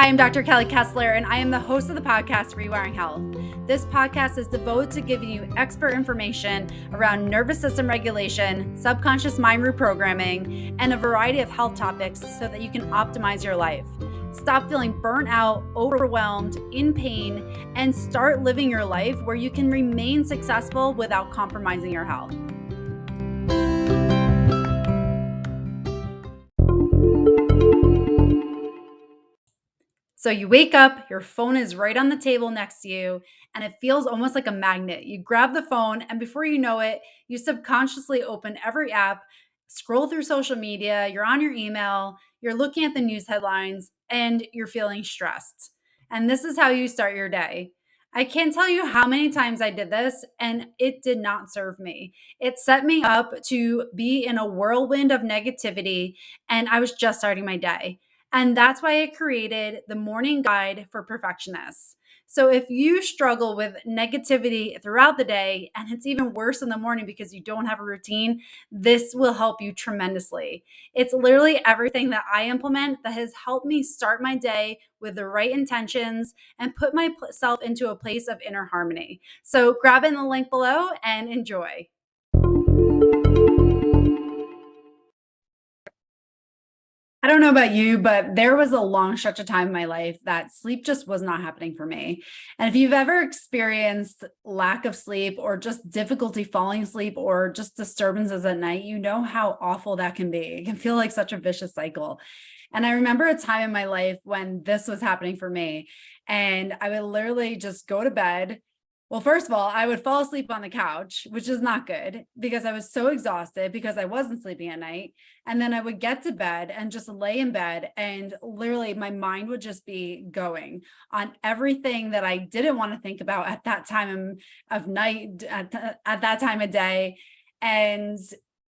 Hi, I'm Dr. Kelly Kessler, and I am the host of the podcast Rewiring Health. This podcast is devoted to giving you expert information around nervous system regulation, subconscious mind reprogramming, and a variety of health topics so that you can optimize your life. Stop feeling burnt out, overwhelmed, in pain, and start living your life where you can remain successful without compromising your health. So you wake up, your phone is right on the table next to you, and it feels almost like a magnet. You grab the phone, and before you know it, you subconsciously open every app, scroll through social media, you're on your email, you're looking at the news headlines, and you're feeling stressed. And this is how you start your day. I can't tell you how many times I did this, and it did not serve me. It set me up to be in a whirlwind of negativity, and I was just starting my day. And that's why I created the morning guide for perfectionists. So if you struggle with negativity throughout the day and it's even worse in the morning because you don't have a routine, this will help you tremendously. It's literally everything that I implement that has helped me start my day with the right intentions and put myself into a place of inner harmony. So grab in the link below and enjoy. I don't know about you, but there was a long stretch of time in my life that sleep just was not happening for me. And if you've ever experienced lack of sleep or just difficulty falling asleep or just disturbances at night, you know how awful that can be. It can feel like such a vicious cycle. And I remember a time in my life when this was happening for me. And I would literally just go to bed. Well, first of all, I would fall asleep on the couch, which is not good because I was so exhausted because I wasn't sleeping at night. And then I would get to bed and just lay in bed, and literally my mind would just be going on everything that I didn't want to think about at that time of night, at that time of day. And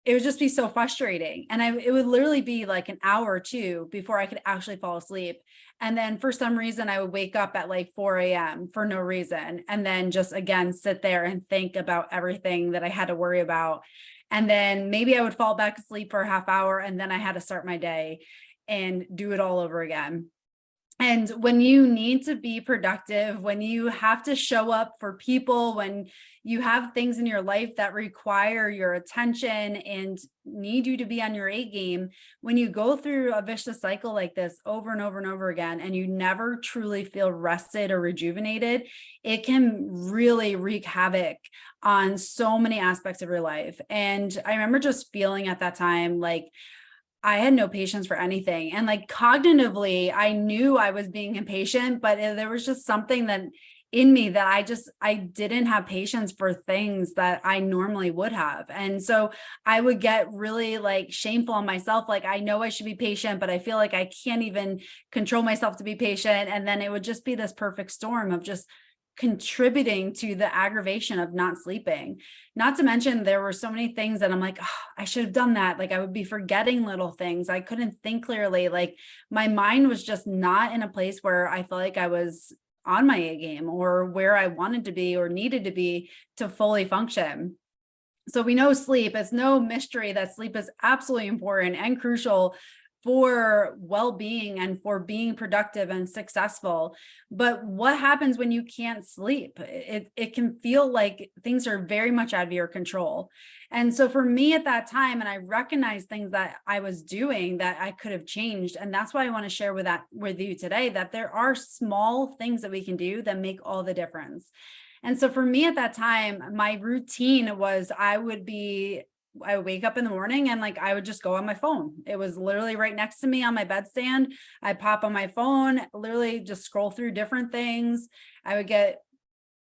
it would just be so frustrating. And it would literally be like an hour or two before I could actually fall asleep. And then for some reason, I would wake up at like 4 a.m. for no reason. And then just again, sit there and think about everything that I had to worry about. And then maybe I would fall back asleep for a half hour, and then I had to start my day and do it all over again. And when you need to be productive, when you have to show up for people, when you have things in your life that require your attention and need you to be on your A game, when you go through a vicious cycle like this over and over and over again, and you never truly feel rested or rejuvenated, it can really wreak havoc on so many aspects of your life. And I remember just feeling at that time like, I had no patience for anything. And like cognitively, I knew I was being impatient, but there was just something that in me that I didn't have patience for things that I normally would have. And so I would get really like shameful on myself. Like I know I should be patient, but I feel like I can't even control myself to be patient. And then it would just be this perfect storm of just contributing to the aggravation of not sleeping. Not to mention, there were so many things that I'm like, oh, I should have done that. Like I would be forgetting little things. I couldn't think clearly. Like my mind was just not in a place where I felt like I was on my A game or where I wanted to be or needed to be to fully function. So we know sleep, it's no mystery that sleep is absolutely important and crucial for well-being and for being productive and successful. But what happens when you can't sleep? It can feel like things are very much out of your control. And so for me at that time, and I recognized things that I was doing that I could have changed. And that's why I want to share with you today, that there are small things that we can do that make all the difference. And so for me at that time, my routine was I would wake up in the morning and like I would just go on my phone. It was literally right next to me on my bedstand. I pop on my phone, literally just scroll through different things. I would get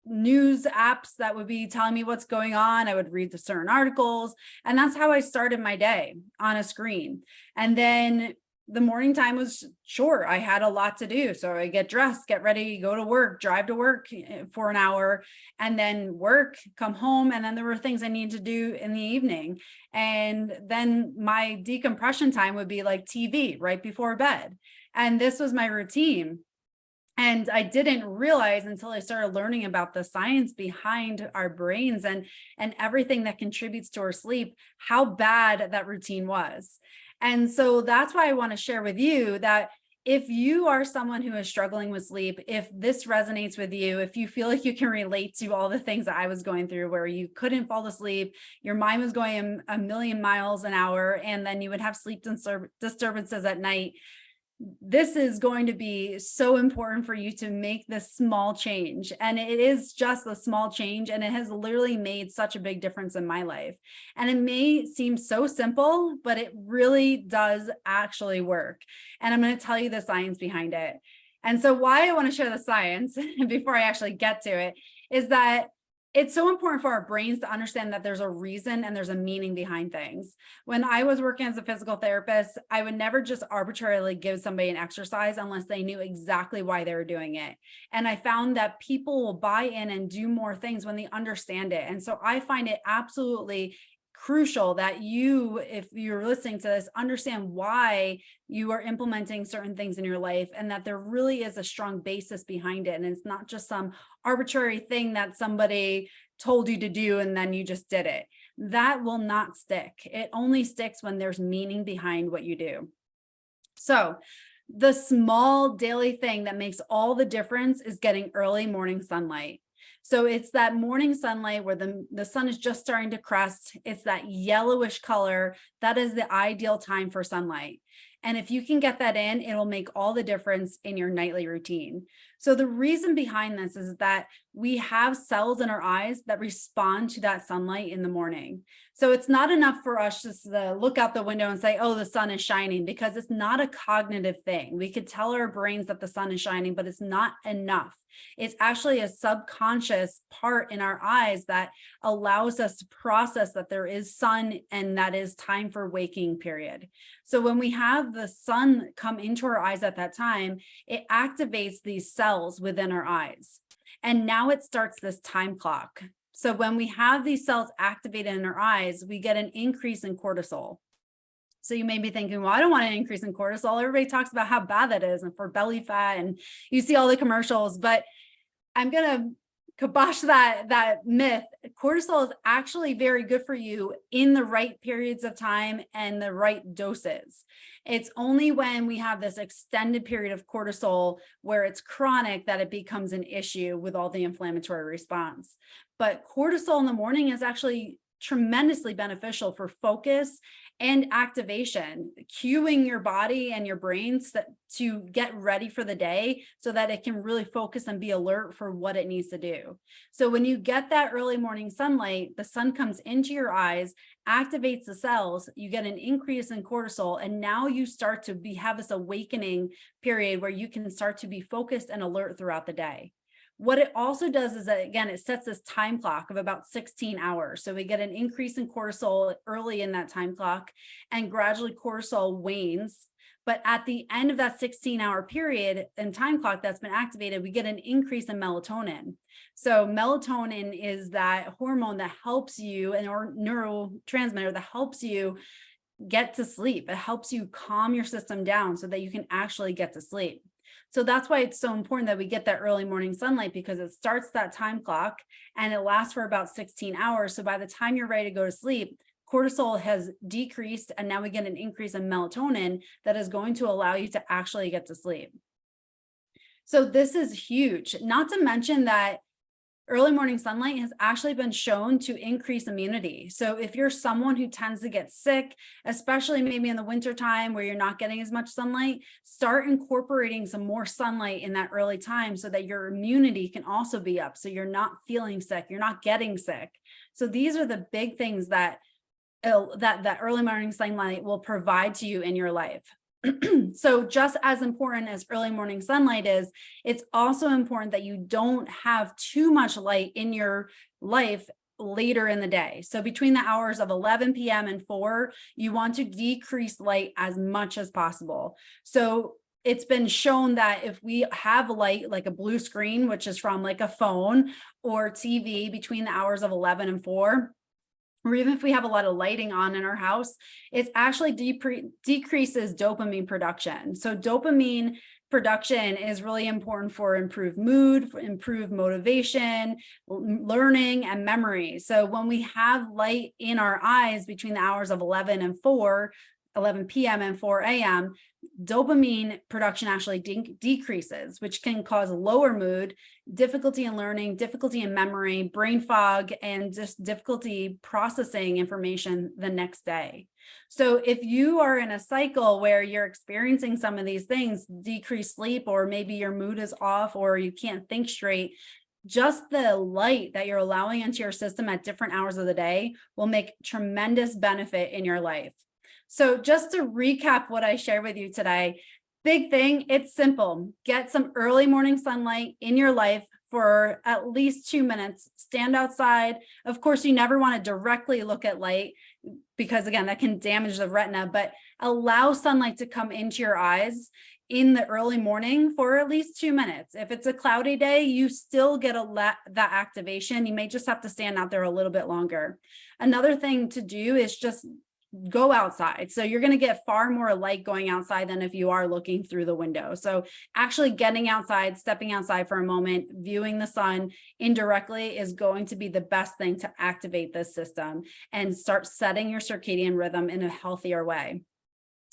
news apps that would be telling me what's going on. I would read the certain articles, and that's how I started my day on a screen. And then the morning time was short. I had a lot to do. So I get dressed, get ready, go to work, drive to work for an hour, and then work, come home. And then there were things I needed to do in the evening. And then my decompression time would be like TV right before bed. And this was my routine. And I didn't realize until I started learning about the science behind our brains and everything that contributes to our sleep, how bad that routine was. And so that's why I want to share with you that if you are someone who is struggling with sleep, if this resonates with you, if you feel like you can relate to all the things that I was going through where you couldn't fall asleep, your mind was going a million miles an hour, and then you would have sleep disturbances at night, this is going to be so important for you to make this small change. And it is just a small change, and it has literally made such a big difference in my life. And it may seem so simple, but it really does actually work. And I'm going to tell you the science behind it. And so why I want to share the science before I actually get to it is that it's so important for our brains to understand that there's a reason and there's a meaning behind things. When I was working as a physical therapist, I would never just arbitrarily give somebody an exercise unless they knew exactly why they were doing it. And I found that people will buy in and do more things when they understand it. And so I find it absolutely crucial that you, if you're listening to this, understand why you are implementing certain things in your life, and that there really is a strong basis behind it. And it's not just some arbitrary thing that somebody told you to do and then you just did it. That will not stick. It only sticks when there's meaning behind what you do. So the small daily thing that makes all the difference is getting early morning sunlight. So it's that morning sunlight where the sun is just starting to crest. It's that yellowish color. That is the ideal time for sunlight. And if you can get that in, it'll make all the difference in your nightly routine. So the reason behind this is that we have cells in our eyes that respond to that sunlight in the morning. So it's not enough for us just to look out the window and say, oh, the sun is shining, because it's not a cognitive thing. We could tell our brains that the sun is shining, but it's not enough. It's actually a subconscious part in our eyes that allows us to process that there is sun and that is time for waking period. So when we have the sun come into our eyes at that time, it activates these cells within our eyes. And now it starts this time clock. So when we have these cells activated in our eyes, we get an increase in cortisol. So you may be thinking, well, I don't want an increase in cortisol. Everybody talks about how bad that is and for belly fat, and you see all the commercials, but I'm going to kibosh that myth. Cortisol is actually very good for you in the right periods of time and the right doses. It's only when we have this extended period of cortisol where it's chronic that it becomes an issue with all the inflammatory response. But cortisol in the morning is actually tremendously beneficial for focus and activation, cueing your body and your brains to get ready for the day so that it can really focus and be alert for what it needs to do. So when you get that early morning sunlight, the sun comes into your eyes, activates the cells, you get an increase in cortisol, and now you start to have this awakening period where you can start to be focused and alert throughout the day. What it also does is that, again, it sets this time clock of about 16 hours. So we get an increase in cortisol early in that time clock, and gradually cortisol wanes. But at the end of that 16-hour period and time clock that's been activated, we get an increase in melatonin. So melatonin is that hormone that helps you, and or neurotransmitter that helps you get to sleep. It helps you calm your system down so that you can actually get to sleep. So that's why it's so important that we get that early morning sunlight, because it starts that time clock and it lasts for about 16 hours. So by the time you're ready to go to sleep, cortisol has decreased, and now we get an increase in melatonin that is going to allow you to actually get to sleep. So this is huge, not to mention that early morning sunlight has actually been shown to increase immunity. So if you're someone who tends to get sick, especially maybe in the wintertime where you're not getting as much sunlight, start incorporating some more sunlight in that early time so that your immunity can also be up. So you're not feeling sick, you're not getting sick. So these are the big things that early morning sunlight will provide to you in your life. So just as important as early morning sunlight is, it's also important that you don't have too much light in your life later in the day. So between the hours of 11 p.m. and 4, you want to decrease light as much as possible. So it's been shown that if we have light, like a blue screen, which is from like a phone or TV between the hours of 11 and 4, or even if we have a lot of lighting on in our house, it actually decreases dopamine production. So dopamine production is really important for improved mood, for improved motivation, learning, and memory. So when we have light in our eyes between the hours of 11 and 4, 11 p.m. and 4 a.m., dopamine production actually decreases, which can cause lower mood, difficulty in learning, difficulty in memory, brain fog, and just difficulty processing information the next day. So if you are in a cycle where you're experiencing some of these things, decreased sleep, or maybe your mood is off, or you can't think straight, just the light that you're allowing into your system at different hours of the day will make tremendous benefit in your life. So just to recap what I shared with you today, big thing, it's simple. Get some early morning sunlight in your life for at least 2 minutes. Stand outside. Of course, you never want to directly look at light because, again, that can damage the retina, but allow sunlight to come into your eyes in the early morning for at least 2 minutes. If it's a cloudy day, you still get that activation. You may just have to stand out there a little bit longer. Another thing to do is just go outside. So you're going to get far more light going outside than if you are looking through the window. So actually getting outside, stepping outside for a moment, viewing the sun indirectly is going to be the best thing to activate this system and start setting your circadian rhythm in a healthier way.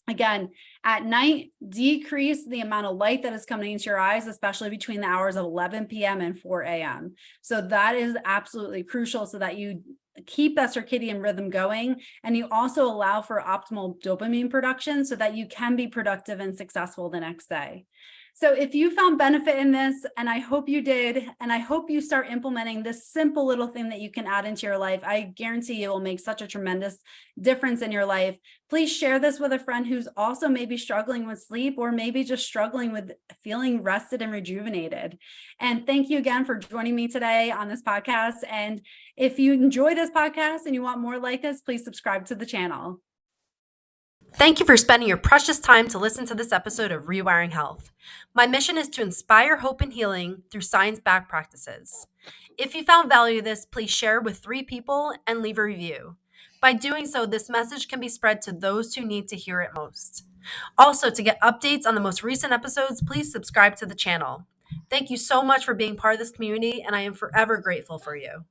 Again, at night, decrease the amount of light that is coming into your eyes, especially between the hours of 11 p.m. and 4 a.m. So that is absolutely crucial so that you keep that circadian rhythm going. And you also allow for optimal dopamine production so that you can be productive and successful the next day. So if you found benefit in this, and I hope you did, and I hope you start implementing this simple little thing that you can add into your life, I guarantee it will make such a tremendous difference in your life. Please share this with a friend who's also maybe struggling with sleep or maybe just struggling with feeling rested and rejuvenated. And thank you again for joining me today on this podcast. And if you enjoy this podcast and you want more like this, please subscribe to the channel. Thank you for spending your precious time to listen to this episode of Rewiring Health. My mission is to inspire hope and healing through science-backed practices. If you found value in this, please share with 3 people and leave a review. By doing so, this message can be spread to those who need to hear it most. Also, to get updates on the most recent episodes, please subscribe to the channel. Thank you so much for being part of this community, and I am forever grateful for you.